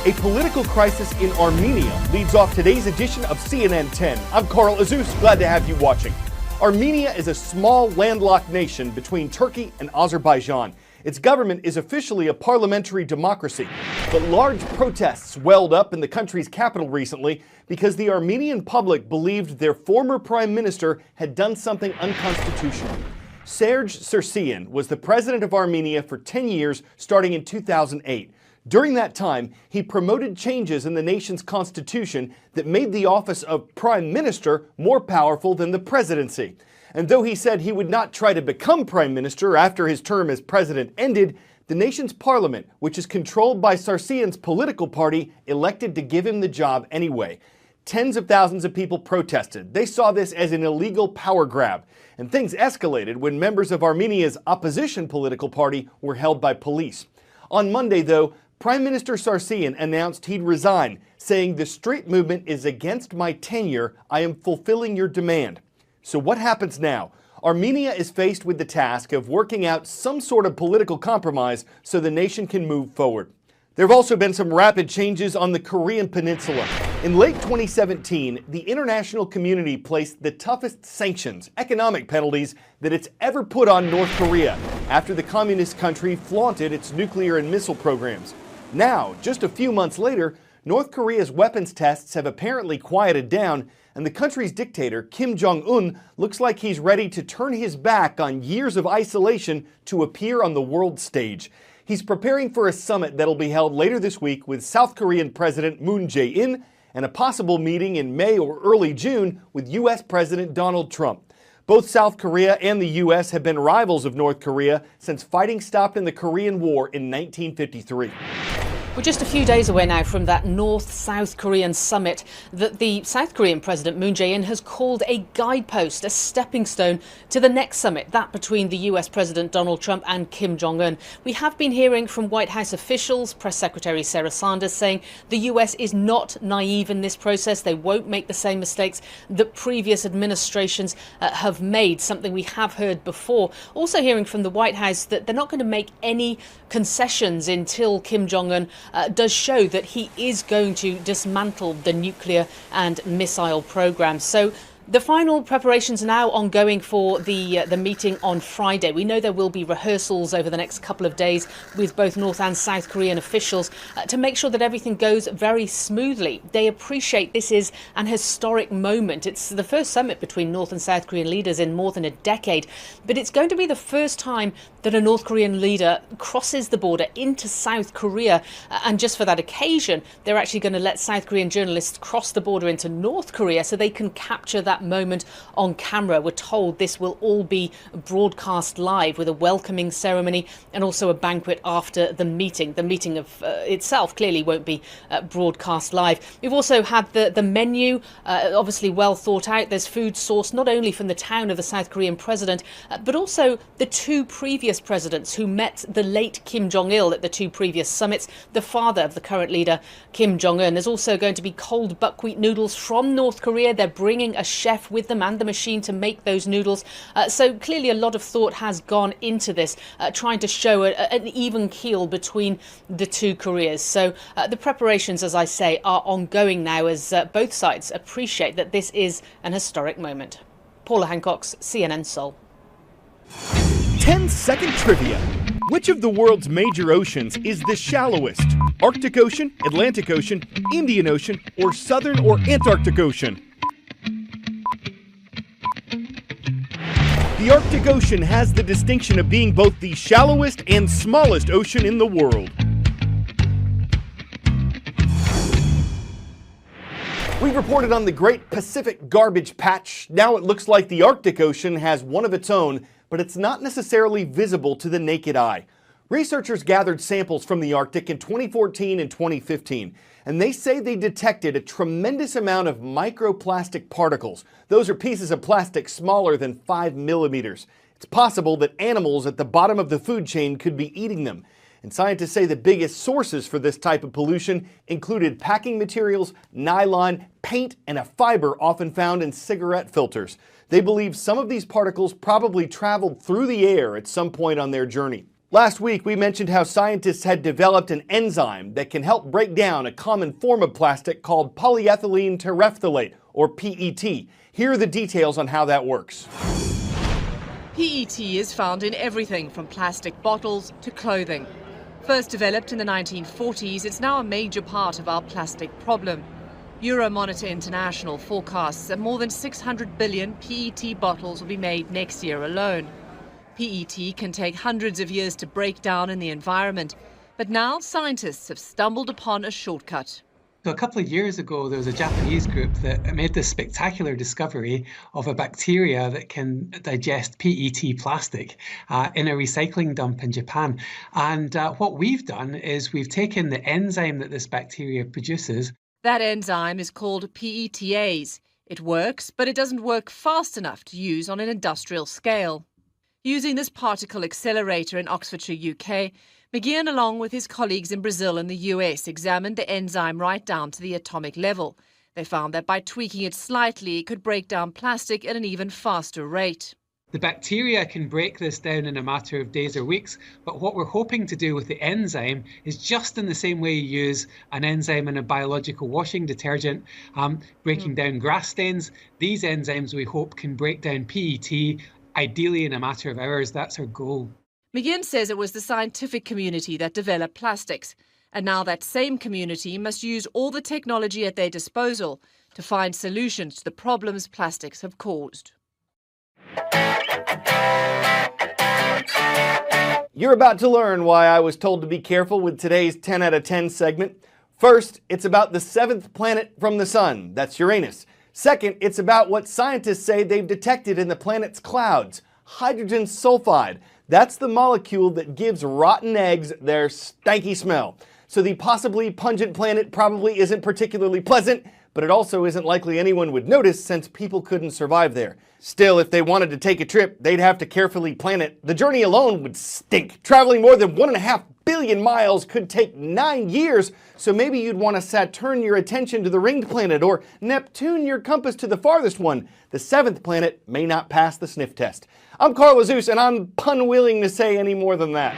A political crisis in Armenia leads off today's edition of CNN 10. I'm Carl Azus, glad to have you watching. Armenia is a small landlocked nation between Turkey and Azerbaijan. Its government is officially a parliamentary democracy, but large protests welled up in the country's capital recently because the Armenian public believed their former prime minister had done something unconstitutional. Serge Sargsyan was the president of Armenia for 10 years starting in 2008. During that time, he promoted changes in the nation's constitution that made the office of prime minister more powerful than the presidency. And though he said he would not try to become prime minister after his term as president ended, the nation's parliament, which is controlled by Sargsyan's political party, elected to give him the job anyway. Tens of thousands of people protested. They saw this as an illegal power grab. And things escalated when members of Armenia's opposition political party were held by police. On Monday, though, Prime Minister Sargsyan announced he'd resign, saying the street movement is against my tenure. I am fulfilling your demand. So what happens now? Armenia is faced with the task of working out some sort of political compromise so the nation can move forward. There have also been some rapid changes on the Korean Peninsula. In late 2017, the international community placed the toughest sanctions, economic penalties, that it's ever put on North Korea after the communist country flaunted its nuclear and missile programs. Now, just a few months later, North Korea's weapons tests have apparently quieted down, and the country's dictator, Kim Jong-un, looks like he's ready to turn his back on years of isolation to appear on the world stage. He's preparing for a summit that'll be held later this week with South Korean President Moon Jae-in and a possible meeting in May or early June with U.S. President Donald Trump. Both South Korea and the U.S. have been rivals of North Korea since fighting stopped in the Korean War in 1953. We're just a few days away now from that North-South Korean summit that the South Korean President Moon Jae-in has called a guidepost, a stepping stone to the next summit, that between the US President Donald Trump and Kim Jong-un. We have been hearing from White House officials, Press Secretary Sarah Sanders, saying the US is not naive in this process. They won't make the same mistakes that previous administrations have made, something we have heard before. Also hearing from the White House that they're not going to make any concessions until Kim Jong-un does show that he is going to dismantle the nuclear and missile program. So the final preparations are now ongoing for the meeting on Friday. We know there will be rehearsals over the next couple of days with both North and South Korean officials to make sure that everything goes very smoothly. They appreciate this is an historic moment. It's the first summit between North and South Korean leaders in more than a decade, but it's going to be the first time that a North Korean leader crosses the border into South Korea. And just for that occasion, they're actually going to let South Korean journalists cross the border into North Korea so they can capture that moment on camera. We're told this will all be broadcast live with a welcoming ceremony and also a banquet after the meeting. The meeting of itself clearly won't be broadcast live. We've also had the menu, obviously well thought out. There's food sourced not only from the town of the South Korean president, but also the two previous presidents who met the late Kim Jong-il at the two previous summits, the father of the current leader, Kim Jong-un. There's also going to be cold buckwheat noodles from North Korea. They're bringing a chef with them and the machine to make those noodles. So clearly a lot of thought has gone into this, trying to show an even keel between the two Koreas. So the preparations, as I say, are ongoing now as both sides appreciate that this is an historic moment. Paula Hancock's CNN Seoul. 10-second trivia. Which of the world's major oceans is the shallowest? Arctic Ocean, Atlantic Ocean, Indian Ocean, or Southern or Antarctic Ocean? The Arctic Ocean has the distinction of being both the shallowest and smallest ocean in the world. We reported on the Great Pacific Garbage Patch. Now it looks like the Arctic Ocean has one of its own, but it's not necessarily visible to the naked eye. Researchers gathered samples from the Arctic in 2014 and 2015, and they say they detected a tremendous amount of microplastic particles. Those are pieces of plastic smaller than 5 millimeters. It's possible that animals at the bottom of the food chain could be eating them. And scientists say the biggest sources for this type of pollution included packing materials, nylon, paint, and a fiber often found in cigarette filters. They believe some of these particles probably traveled through the air at some point on their journey. Last week, we mentioned how scientists had developed an enzyme that can help break down a common form of plastic called polyethylene terephthalate, or PET. Here are the details on how that works. PET is found in everything from plastic bottles to clothing. First developed in the 1940s, it's now a major part of our plastic problem. Euromonitor International forecasts that more than 600 billion PET bottles will be made next year alone. PET can take hundreds of years to break down in the environment, but now scientists have stumbled upon a shortcut. So a couple of years ago, there was a Japanese group that made this spectacular discovery of a bacteria that can digest PET plastic in a recycling dump in Japan. And what we've done is we've taken the enzyme that this bacteria produces. That enzyme is called PETase. It works, but it doesn't work fast enough to use on an industrial scale. Using this particle accelerator in Oxfordshire, UK, McGeehan, along with his colleagues in Brazil and the US, examined the enzyme right down to the atomic level. They found that by tweaking it slightly, it could break down plastic at an even faster rate. The bacteria can break this down in a matter of days or weeks, but what we're hoping to do with the enzyme is just in the same way you use an enzyme in a biological washing detergent, breaking down grass stains. These enzymes, we hope, can break down PET, ideally in a matter of hours. That's our goal. McGeehan says it was the scientific community that developed plastics, and now that same community must use all the technology at their disposal to find solutions to the problems plastics have caused. You're about to learn why I was told to be careful with today's 10 out of 10 segment. First, it's about the seventh planet from the sun. That's Uranus. Second, it's about what scientists say they've detected in the planet's clouds. Hydrogen sulfide. That's the molecule that gives rotten eggs their stanky smell. So the possibly pungent planet probably isn't particularly pleasant, but it also isn't likely anyone would notice since people couldn't survive there. Still, if they wanted to take a trip, they'd have to carefully plan it. The journey alone would stink. Traveling more than 1.5 billion miles could take 9 years, so maybe you'd want to Saturn your attention to the ringed planet or Neptune your compass to the farthest one. The seventh planet may not pass the sniff test. I'm Carl Azus, and I'm unwilling to say any more than that.